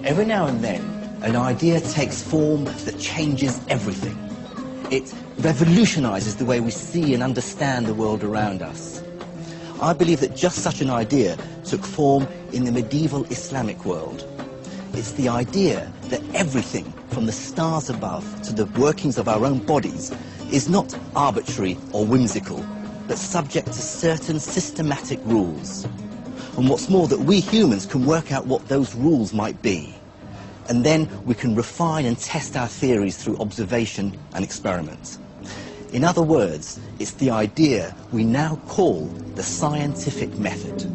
Every now and then, an idea takes form that changes everything. It revolutionizes the way we see and understand the world around us. I believe that just such an idea took form in the medieval Islamic world. It's the idea that everything, from the stars above to the workings of our own bodies, is not arbitrary or whimsical, but subject to certain systematic rules. And what's more, that we humans can work out what those rules might be. And then we can refine and test our theories through observation and experiment. In other words, it's the idea we now call the scientific method.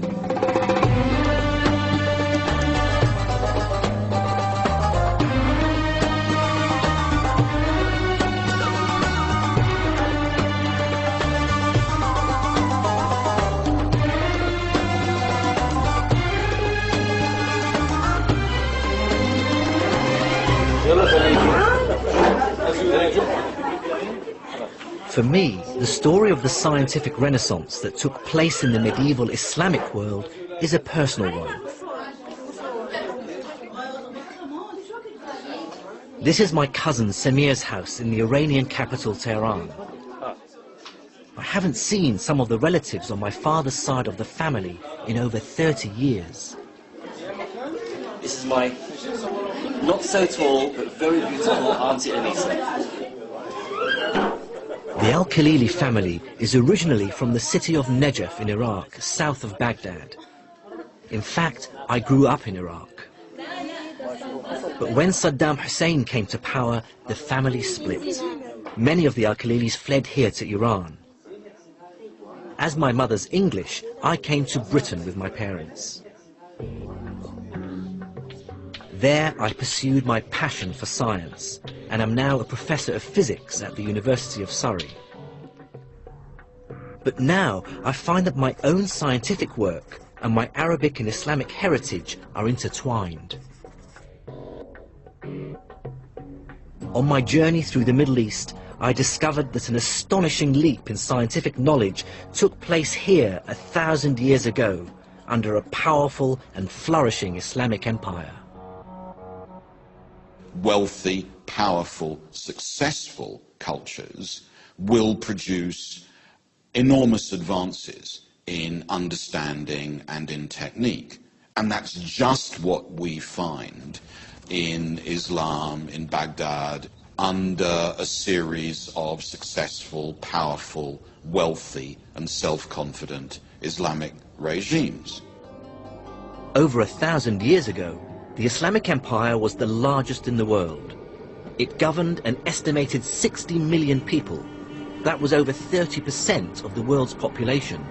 For me, the story of the scientific renaissance that took place in the medieval Islamic world is a personal one. This is my cousin Samir's house in the Iranian capital Tehran. I haven't seen some of the relatives on my father's side of the family in over 30 years. This is my not so tall but very beautiful Auntie Anisa. The Al-Khalili family is originally from the city of Najaf in Iraq, south of Baghdad. In fact, I grew up in Iraq. But when Saddam Hussein came to power, the family split. Many of the Al-Khalilis fled here to Iran. As my mother's English, I came to Britain with my parents. There I pursued my passion for science and am now a professor of physics at the University of Surrey. But now I find that my own scientific work and my Arabic and Islamic heritage are intertwined. On my journey through the Middle East, I discovered that an astonishing leap in scientific knowledge took place here 1,000 years ago under a powerful and flourishing Islamic empire. Wealthy, powerful, successful cultures will produce enormous advances in understanding and in technique. And that's just what we find in Islam, in Baghdad, under a series of successful, powerful, wealthy and self-confident Islamic regimes. Over 1,000 years ago, the Islamic Empire was the largest in the world. It governed an estimated 60 million people. That was over 30% of the world's population.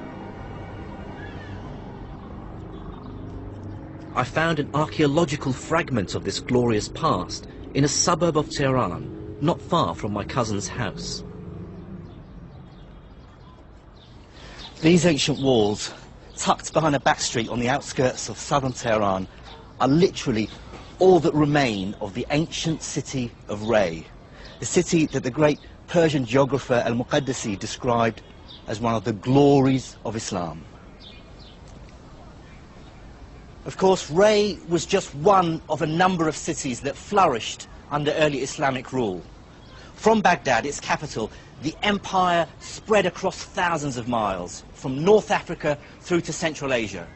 I found an archaeological fragment of this glorious past in a suburb of Tehran, not far from my cousin's house. These ancient walls, tucked behind a back street on the outskirts of southern Tehran, are literally all that remain of the ancient city of Ray, the city that the great Persian geographer Al-Muqaddasi described as one of the glories of Islam. Of course, Ray was just one of a number of cities that flourished under early Islamic rule. From Baghdad, its capital, the empire spread across thousands of miles, from North Africa through to Central Asia.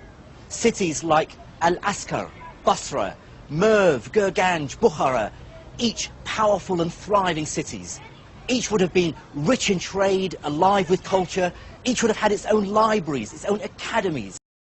Cities like Al-Askar, Basra, Merv, Gurganj, Bukhara, each powerful and thriving cities. Each would have been rich in trade, alive with culture. Each would have had its own libraries, its own academies.